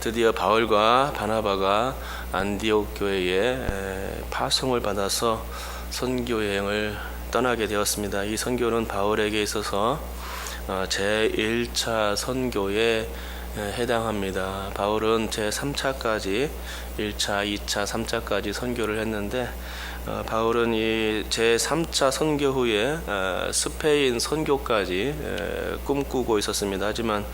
드디어 바울과 바나바가 안디옥 교회에 파송을 받아서 선교 여행을 떠나게 되었습니다. 이 선교는 바울에게 있어서 제1차 선교에 해당합니다. 바울은 제3차까지 1차, 2차, 3차까지 선교를 했는데 바울은 이 제3차 선교 후에 스페인 선교까지 꿈꾸고 있었습니다. 하지만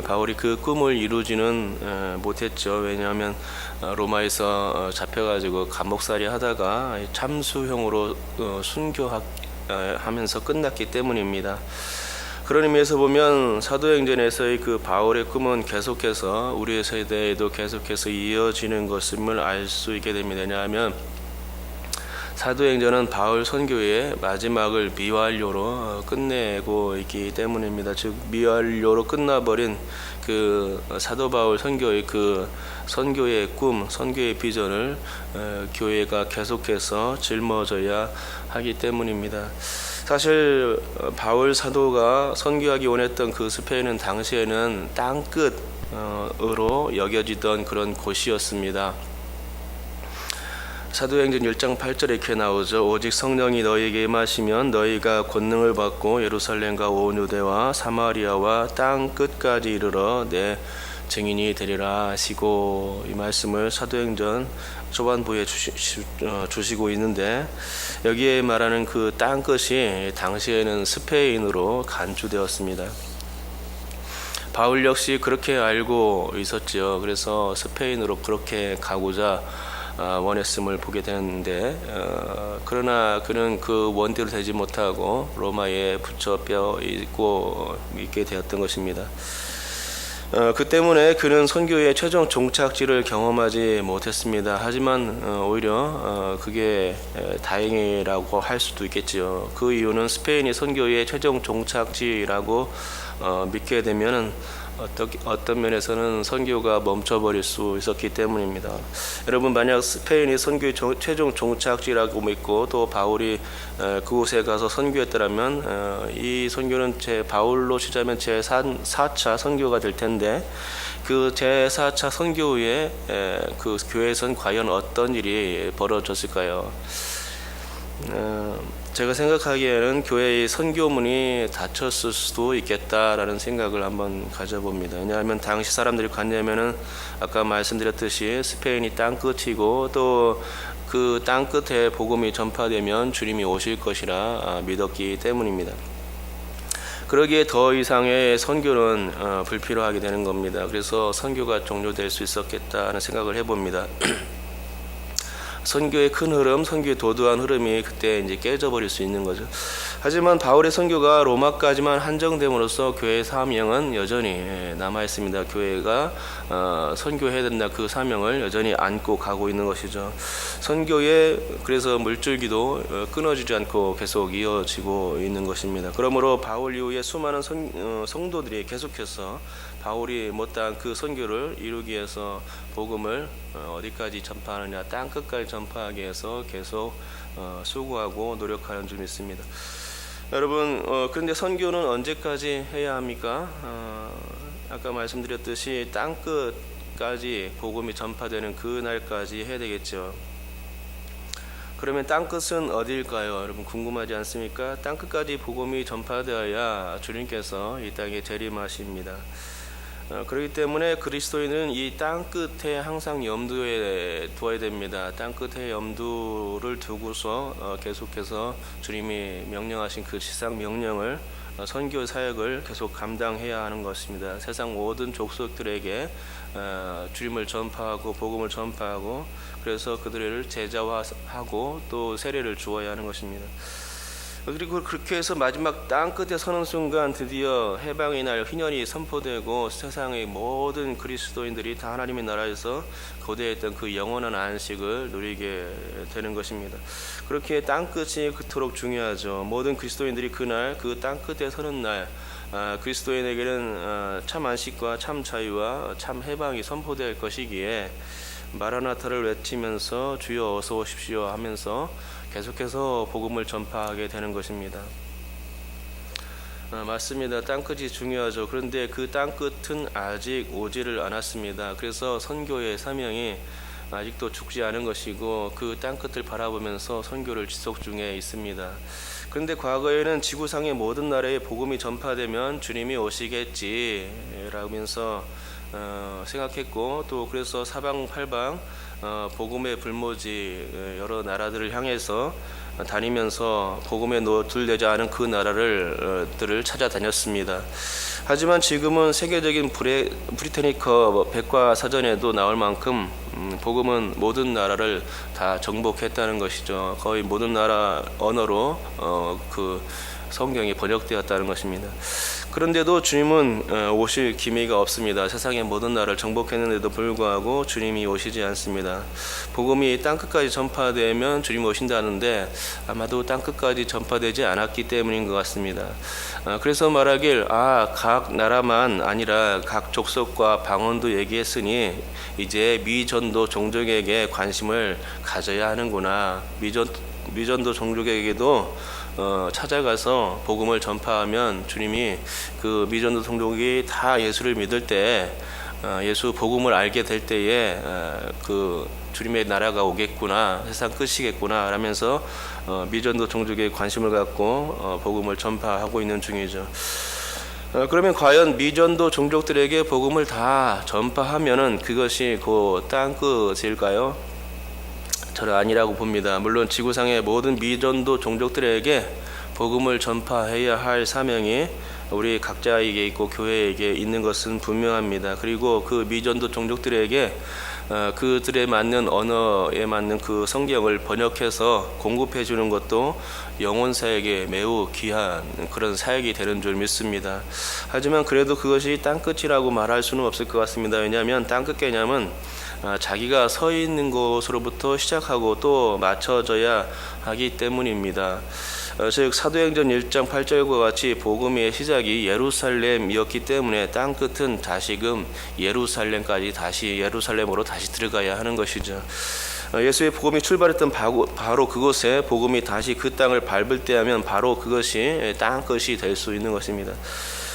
바울이 그 꿈을 이루지는 못했죠. 왜냐하면 로마에서 잡혀가지고 감옥살이 하다가 참수형으로 순교하면서 끝났기 때문입니다. 그런 의미에서 보면 사도행전에서의 그 바울의 꿈은 계속해서 우리의 세대에도 계속해서 이어지는 것임을 알 수 있게 됩니다. 왜냐하면 사도행전은 바울 선교의 마지막을 미완료로 끝내고 있기 때문입니다. 즉 미완료로 끝나버린 그 사도 바울 선교의 그 선교의 꿈, 선교의 비전을 교회가 계속해서 짊어져야 하기 때문입니다. 사실 바울 사도가 선교하기 원했던 그 스페인은 당시에는 땅끝으로 여겨지던 그런 곳이었습니다. 사도행전 1장 8절에 이렇게 나오죠. 오직 성령이 너희에게 임하시면 너희가 권능을 받고 예루살렘과 온 유대와 사마리아와 땅 끝까지 이르러 내 증인이 되리라 하시고, 이 말씀을 사도행전 초반부에 주시고 있는데, 여기에 말하는 그 땅 끝이 당시에는 스페인으로 간주되었습니다. 바울 역시 그렇게 알고 있었죠. 그래서 스페인으로 그렇게 가고자 원했음을 보게 되는데, 그러나 그는 그 원대로 되지 못하고 로마에 붙잡혀 있게 되었던 것입니다. 그 때문에 그는 선교의 최종 종착지를 경험하지 못했습니다. 하지만 오히려 그게 다행이라고 할 수도 있겠지요. 그 이유는 스페인이 선교의 최종 종착지라고 믿게 되면은 어떤 면에서는 선교가 멈춰버릴 수 있었기 때문입니다. 여러분, 만약 스페인이 선교의 최종 종착지라고 믿고 또 바울이 그곳에 가서 선교했더라면 이 선교는 바울로 치자면 제4차 선교가 될 텐데, 그 제4차 선교 후에 그 교회에선 과연 어떤 일이 벌어졌을까요? 제가 생각하기에는 교회의 선교문이 닫혔을 수도 있겠다라는 생각을 한번 가져봅니다. 왜냐하면 당시 사람들이 관념에는 아까 말씀드렸듯이 스페인이 땅끝이고 또 그 땅끝에 복음이 전파되면 주님이 오실 것이라 믿었기 때문입니다. 그러기에 더 이상의 선교는 불필요하게 되는 겁니다. 그래서 선교가 종료될 수 있었겠다는 생각을 해봅니다. 선교의 큰 흐름, 선교의 도도한 흐름이 그때 이제 깨져버릴 수 있는 거죠. 하지만 바울의 선교가 로마까지만 한정됨으로써 교회의 사명은 여전히 남아 있습니다. 교회가 선교해야 된다, 그 사명을 여전히 안고 가고 있는 것이죠. 선교의 그래서 물줄기도 끊어지지 않고 계속 이어지고 있는 것입니다. 그러므로 바울 이후에 수많은 성도들이 계속해서 바울이 못다한 그 선교를 이루기 위해서 복음을 어디까지 전파하느냐, 땅 끝까지 전파하기 위해서 계속 수고하고 노력하는 줄 믿습니다. 여러분, 그런데 선교는 언제까지 해야 합니까? 아까 말씀드렸듯이 땅 끝까지 복음이 전파되는 그 날까지 해야 되겠죠. 그러면 땅 끝은 어디일까요? 여러분, 궁금하지 않습니까? 땅 끝까지 복음이 전파되어야 주님께서 이 땅에 재림하십니다. 그렇기 때문에 그리스도인은 이 땅 끝에 항상 염두에 두어야 됩니다. 땅 끝에 염두를 두고서 계속해서 주님이 명령하신 그 지상 명령을, 선교 사역을 계속 감당해야 하는 것입니다. 세상 모든 족속들에게 주님을 전파하고 복음을 전파하고, 그래서 그들을 제자화하고 또 세례를 주어야 하는 것입니다. 그리고 그렇게 해서 마지막 땅 끝에 서는 순간 드디어 해방의 날 희년이 선포되고 세상의 모든 그리스도인들이 다 하나님의 나라에서 거대했던 그 영원한 안식을 누리게 되는 것입니다. 그렇게 땅 끝이 그토록 중요하죠. 모든 그리스도인들이 그날 그 땅 끝에 서는 날, 그리스도인에게는 참 안식과 참 자유와 참 해방이 선포될 것이기에 마라나타를 외치면서 주여 어서 오십시오 하면서 계속해서 복음을 전파하게 되는 것입니다. 맞습니다. 땅끝이 중요하죠. 그런데 그 땅끝은 아직 오지를 않았습니다. 그래서 선교의 사명이 아직도 죽지 않은 것이고 그 땅끝을 바라보면서 선교를 지속 중에 있습니다. 그런데 과거에는 지구상의 모든 나라에 복음이 전파되면 주님이 오시겠지라면서 생각했고, 또 그래서 사방팔방 복음의 불모지 여러 나라들을 향해서 다니면서 복음에 노출되지 않은 그 나라들을 찾아다녔습니다. 하지만 지금은 세계적인 브리테니커 백과사전에도 나올 만큼 복음은 모든 나라를 다 정복했다는 것이죠. 거의 모든 나라 언어로 그 성경이 번역되었다는 것입니다. 그런데도 주님은 오실 기미가 없습니다. 세상의 모든 나라를 정복했는데도 불구하고 주님이 오시지 않습니다. 복음이 땅끝까지 전파되면 주님이 오신다는데 아마도 땅끝까지 전파되지 않았기 때문인 것 같습니다. 그래서 말하길 각 나라만 아니라 각 족속과 방언도 얘기했으니 이제 미전도 종족에게 관심을 가져야 하는구나. 미전도 종족에게도 찾아가서 복음을 전파하면 주님이 그 미전도 종족이 다 예수를 믿을 때 예수 복음을 알게 될 때에 그 주님의 나라가 오겠구나, 세상 끝이겠구나 라면서 미전도 종족에 관심을 갖고 복음을 전파하고 있는 중이죠. 그러면 과연 미전도 종족들에게 복음을 다 전파하면은 그것이 그 땅끝일까요? 저는 아니라고 봅니다. 물론 지구상의 모든 미전도 종족들에게 복음을 전파해야 할 사명이 우리 각자에게 있고 교회에게 있는 것은 분명합니다. 그리고 그 미전도 종족들에게 그들에 맞는 언어에 맞는 그 성경을 번역해서 공급해 주는 것도 영혼사에게 매우 귀한 그런 사역이 되는 줄 믿습니다. 하지만 그래도 그것이 땅끝이라고 말할 수는 없을 것 같습니다. 왜냐하면 땅끝 개념은 자기가 서 있는 곳으로부터 시작하고 또 맞춰져야 하기 때문입니다. 즉 사도행전 1장 8절과 같이 복음의 시작이 예루살렘이었기 때문에 땅끝은 다시금 예루살렘까지 예루살렘으로 다시 들어가야 하는 것이죠. 예수의 복음이 출발했던 바로 그곳에 복음이 다시 그 땅을 밟을 때하면 바로 그것이 땅끝이 될 수 있는 것입니다.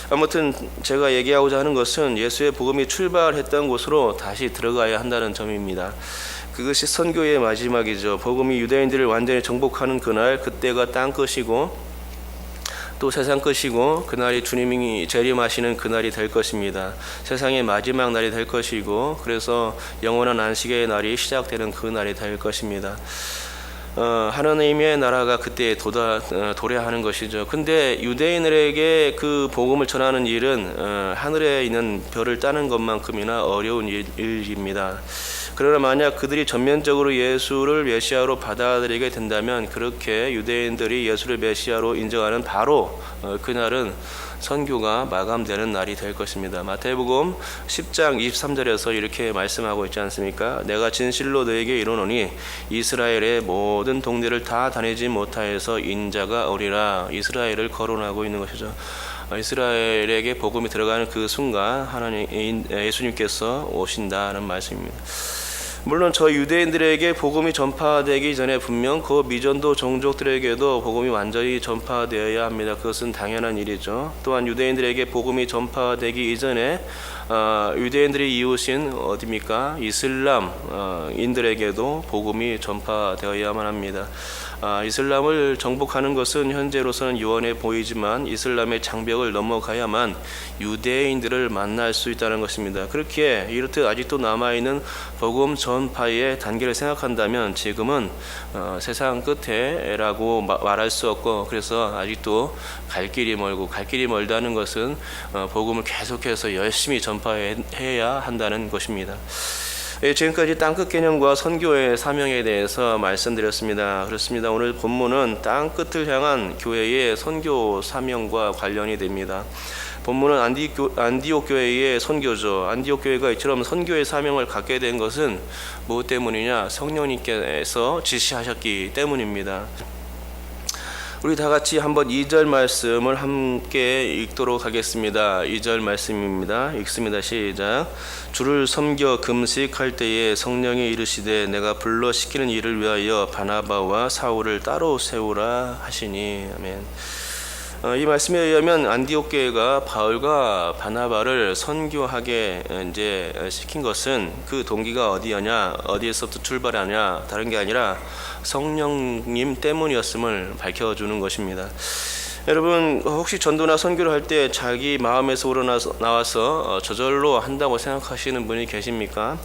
아무튼 제가 얘기하고자 하는 것은 예수의 복음이 출발했던 곳으로 다시 들어가야 한다는 점입니다. 그것이 선교의 마지막이죠. 복음이 유대인들을 완전히 정복하는 그날, 그때가 땅 끝이고 또 세상 끝이고 그날이 주님이 재림하시는 그날이 될 것입니다. 세상의 마지막 날이 될 것이고 그래서 영원한 안식의 날이 시작되는 그 날이 될 것입니다. 하나님의 나라가 그때 도래하는 것이죠. 근데 유대인들에게 그 복음을 전하는 일은 하늘에 있는 별을 따는 것만큼이나 어려운 일입니다. 그러나 만약 그들이 전면적으로 예수를 메시아로 받아들이게 된다면 그렇게 유대인들이 예수를 메시아로 인정하는 바로 그날은 선교가 마감되는 날이 될 것입니다. 마태복음 10장 23절에서 이렇게 말씀하고 있지 않습니까? 내가 진실로 너에게 이르노니 이스라엘의 모든 동네를 다 다니지 못하여서 인자가 오리라. 이스라엘을 거론하고 있는 것이죠. 이스라엘에게 복음이 들어가는 그 순간 예수님께서 오신다는 말씀입니다. 물론 저 유대인들에게 복음이 전파되기 전에 분명 그 미전도 종족들에게도 복음이 완전히 전파되어야 합니다. 그것은 당연한 일이죠. 또한 유대인들에게 복음이 전파되기 이전에 유대인들이 이웃인 어디입니까? 이슬람인들에게도 복음이 전파되어야만 합니다. 이슬람을 정복하는 것은 현재로서는 유언해 보이지만 이슬람의 장벽을 넘어가야만 유대인들을 만날 수 있다는 것입니다. 그렇게 이렇듯 아직도 남아있는 복음 전파의 단계를 생각한다면 지금은 세상 끝에라고 말할 수 없고 그래서 아직도 갈 길이 멀다는 것은 복음을 계속해서 열심히 전파해야 한다는 것입니다. 지금까지 땅끝 개념과 선교의 사명에 대해서 말씀드렸습니다. 그렇습니다. 오늘 본문은 땅끝을 향한 교회의 선교 사명과 관련이 됩니다. 본문은 안디옥 교회의 선교죠. 안디옥 교회가 이처럼 선교의 사명을 갖게 된 것은 무엇 때문이냐? 성령님께서 지시하셨기 때문입니다. 우리 다 같이 한번 2절 말씀을 함께 읽도록 하겠습니다. 2절 말씀입니다. 읽습니다. 시작. 주를 섬겨 금식할 때에 성령이 이르시되 내가 불러 시키는 일을 위하여 바나바와 사울을 따로 세우라 하시니. 아멘. 이 말씀에 의하면 안디옥 교회가 바울과 바나바를 선교하게 이제 시킨 것은 그 동기가 어디에서부터 출발하냐, 다른 게 아니라 성령님 때문이었음을 밝혀주는 것입니다. 여러분, 혹시 전도나 선교를 할 때 자기 마음에서 우러나와서 저절로 한다고 생각하시는 분이 계십니까?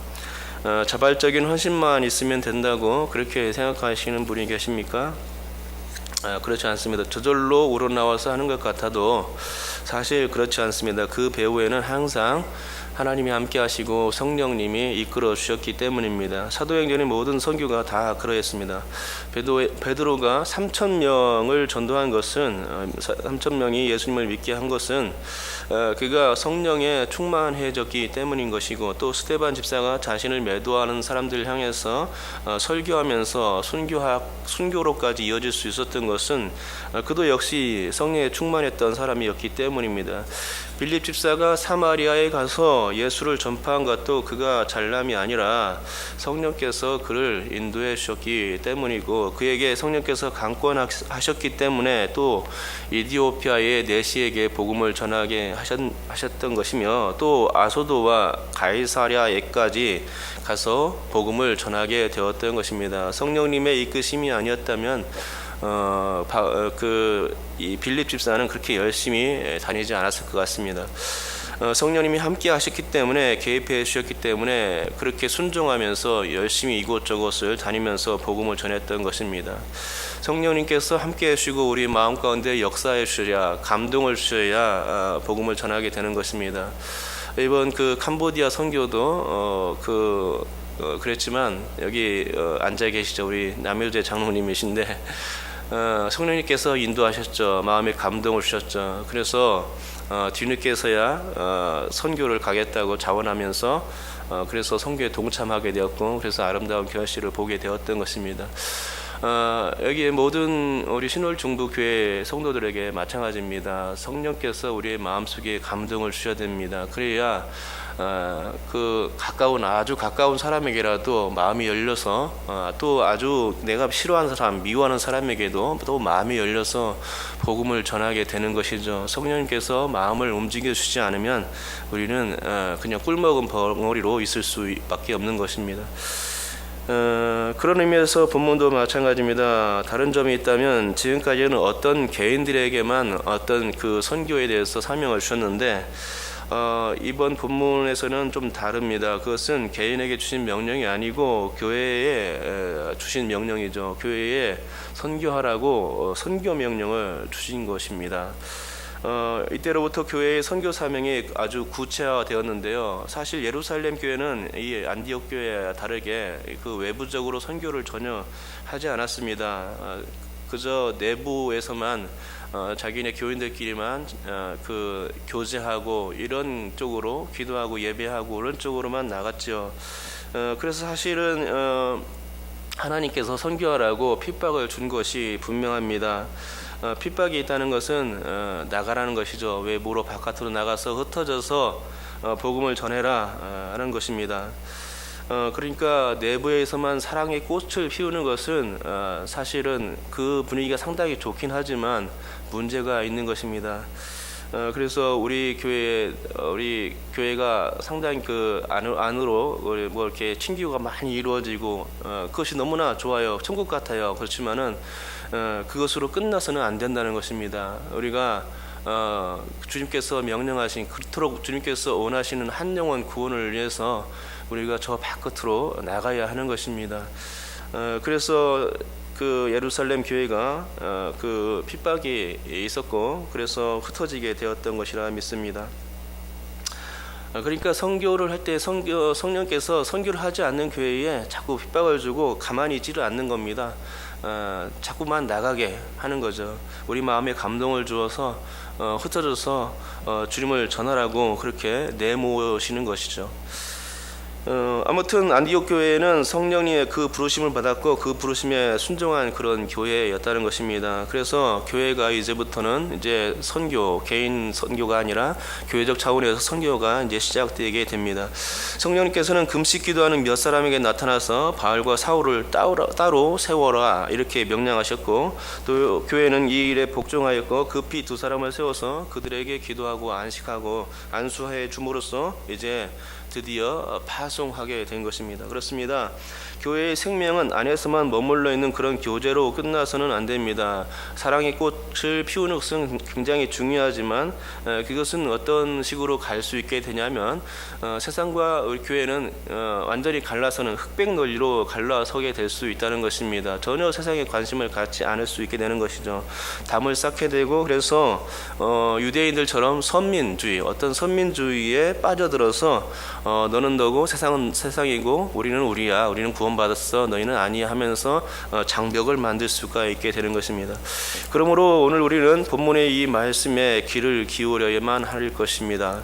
자발적인 헌신만 있으면 된다고 그렇게 생각하시는 분이 계십니까? 그렇지 않습니다. 저절로 우러나와서 하는 것 같아도 사실 그렇지 않습니다. 그 배후에는 항상 하나님이 함께 하시고 성령님이 이끌어 주셨기 때문입니다. 사도행전의 모든 선교가 다 그러했습니다. 베드로가 3,000명을 전도한 것은 3,000명이 예수님을 믿게 한 것은 그가 성령에 충만해졌기 때문인 것이고, 또 스데반 집사가 자신을 매도하는 사람들 향해서 설교하면서 순교로까지 이어질 수 있었던 것은 그도 역시 성령에 충만했던 사람이었기 때문입니다. 빌립 집사가 사마리아에 가서 예수를 전파한 것도 그가 잘남이 아니라 성령께서 그를 인도해 주셨기 때문이고, 그에게 성령께서 강권하셨기 때문에 또 이디오피아의 내시에게 복음을 전하게 하셨던 것이며, 또 아소도와 가이사랴에까지 가서 복음을 전하게 되었던 것입니다. 성령님의 이끄심이 아니었다면 이 빌립 집사는 그렇게 열심히 다니지 않았을 것 같습니다. 성령님이 함께 하셨기 때문에, 개입해 주셨기 때문에 그렇게 순종하면서 열심히 이곳저곳을 다니면서 복음을 전했던 것입니다. 성령님께서 함께 해주시고 우리 마음 가운데 역사해 주셔야, 감동을 주셔야 복음을 전하게 되는 것입니다. 이번 그 캄보디아 선교도 그랬지만 여기 앉아 계시죠, 우리 남효재 장로님이신데 성령님께서 인도하셨죠. 마음에 감동을 주셨죠. 그래서 뒤늦게서야 선교를 가겠다고 자원하면서 그래서 선교에 동참하게 되었고, 그래서 아름다운 결실을 보게 되었던 것입니다. 여기에 모든 우리 신월중부교회 성도들에게 마찬가지입니다. 성령께서 우리의 마음속에 감동을 주셔야 됩니다. 그래야 아주 가까운 사람에게라도 마음이 열려서, 또 아주 내가 싫어하는 사람, 미워하는 사람에게도 또 마음이 열려서 복음을 전하게 되는 것이죠. 성령님께서 마음을 움직여 주지 않으면 우리는 그냥 꿀먹은 벙어리로 있을 수밖에 없는 것입니다. 그런 의미에서 본문도 마찬가지입니다. 다른 점이 있다면, 지금까지는 어떤 개인들에게만 어떤 그 선교에 대해서 사명을 주셨는데, 이번 본문에서는 좀 다릅니다. 그것은 개인에게 주신 명령이 아니고 교회에 주신 명령이죠. 교회에 선교하라고 선교 명령을 주신 것입니다. 이때로부터 교회의 선교 사명이 아주 구체화되었는데요. 사실 예루살렘 교회는 이 안디옥 교회와 다르게 그 외부적으로 선교를 전혀 하지 않았습니다. 그저 내부에서만 자기네 교인들끼리만 그 교제하고 이런 쪽으로 기도하고 예배하고 이런 쪽으로만 나갔죠. 그래서 사실은 하나님께서 선교하라고 핍박을 준 것이 분명합니다. 핍박이 있다는 것은 나가라는 것이죠. 외부로 바깥으로 나가서 흩어져서 복음을 전해라 하는 것입니다. 그러니까 내부에서만 사랑의 꽃을 피우는 것은 사실은 그 분위기가 상당히 좋긴 하지만 문제가 있는 것입니다. 그래서 우리 교회가 상당히 그 안으로 뭐 이렇게 친교가 많이 이루어지고 그것이 너무나 좋아요. 천국 같아요. 그렇지만은 그것으로 끝나서는 안 된다는 것입니다. 우리가 주님께서 명령하신, 그토록 주님께서 원하시는 한 영혼 구원을 위해서 우리가 저 바깥으로 나가야 하는 것입니다. 그래서 그 예루살렘 교회가 그 핍박이 있었고, 그래서 흩어지게 되었던 것이라 믿습니다. 그러니까 선교를 할 때 성령께서 선교를 하지 않는 교회에 자꾸 핍박을 주고 가만히 있지를 않는 겁니다. 자꾸만 나가게 하는 거죠. 우리 마음에 감동을 주어서 흩어져서 주님을 전하라고 그렇게 내모시는 것이죠. 아무튼 안디옥 교회는 성령님의 그 부르심을 받았고 그 부르심에 순종한 그런 교회였다는 것입니다. 그래서 교회가 이제부터는 이제 선교, 개인 선교가 아니라 교회적 차원에서 선교가 이제 시작되게 됩니다. 성령님께서는 금식 기도하는 몇 사람에게 나타나서 바울과 사울을 따로 세워라 이렇게 명령하셨고, 또 교회는 이 일에 복종하였고 급히 두 사람을 세워서 그들에게 기도하고 안식하고 안수해 줌으로써 이제 드디어 파송하게 된 것입니다. 그렇습니다. 교회의 생명은 안에서만 머물러 있는 그런 교제로 끝나서는 안 됩니다. 사랑의 꽃을 피우는 것은 굉장히 중요하지만 그것은 어떤 식으로 갈 수 있게 되냐면 세상과 우리 교회는 완전히 갈라서는 흑백 논리로 갈라서게 될 수 있다는 것입니다. 전혀 세상에 관심을 갖지 않을 수 있게 되는 것이죠. 담을 쌓게 되고, 그래서 유대인들처럼 선민주의, 어떤 선민주의에 빠져들어서 너는 너고 세상은 세상이고 우리는 우리야, 우리는 구원받았어, 너희는 아니야 하면서 장벽을 만들 수가 있게 되는 것입니다. 그러므로 오늘 우리는 본문의 이 말씀에 귀를 기울여야만 할 것입니다.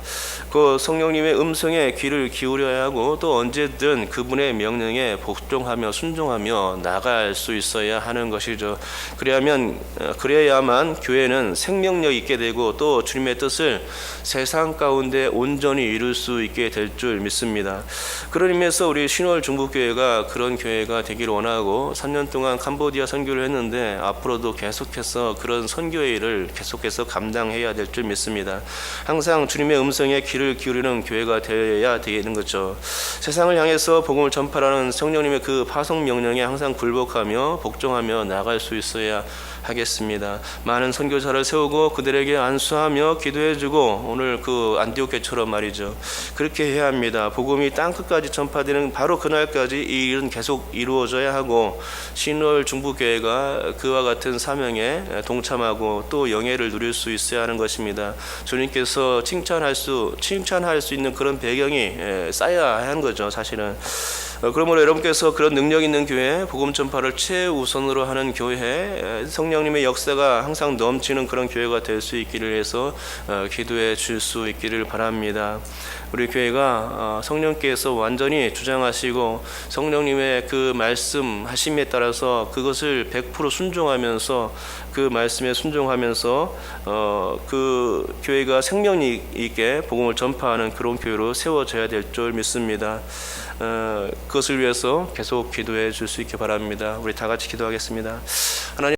그 성령님의 음성에 귀를 기울여야 하고, 또 언제든 그분의 명령에 복종하며 순종하며 나갈 수 있어야 하는 것이죠. 그래야만 교회는 생명력 있게 되고 또 주님의 뜻을 세상 가운데 온전히 이룰 수 있게 될 줄 믿습니다. 그런 의미에서 우리 신월 중부교회가 그런 교회가 되기를 원하고 3년 동안 캄보디아 선교를 했는데 앞으로도 계속해서 그런 선교의 일을 계속해서 감당해야 될 줄 믿습니다. 항상 주님의 음성에 귀를 기울이는 교회가 되어야 되는 거죠. 세상을 향해서 복음을 전파하는 성령님의 그 파송 명령에 항상 굴복하며 복종하며 나갈 수 있어야 하겠습니다. 많은 선교사를 세우고 그들에게 안수하며 기도해주고, 오늘 그 안디옥교처럼 말이죠, 그렇게 해야 합니다. 복음이 땅끝까지 전파되는 바로 그날까지 이 일은 계속 이루어져야 하고, 신월 중부교회가 그와 같은 사명에 동참하고 또 영예를 누릴 수 있어야 하는 것입니다. 주님께서 칭찬할 수 있는 그런 배경이 쌓여야 하는 거죠, 사실은. 그러므로 여러분께서 그런 능력 있는 교회, 복음 전파를 최우선으로 하는 교회, 성령님의 역사가 항상 넘치는 그런 교회가 될 수 있기를 해서 기도해 줄 수 있기를 바랍니다. 우리 교회가 성령께서 완전히 주장하시고 성령님의 그 말씀하심에 따라서 그것을 100% 순종하면서, 그 말씀에 순종하면서 그 교회가 생명 있게 복음을 전파하는 그런 교회로 세워져야 될 줄 믿습니다. 그것을 위해서 계속 기도해 줄 수 있게 바랍니다. 우리 다 같이 기도하겠습니다. 하나님,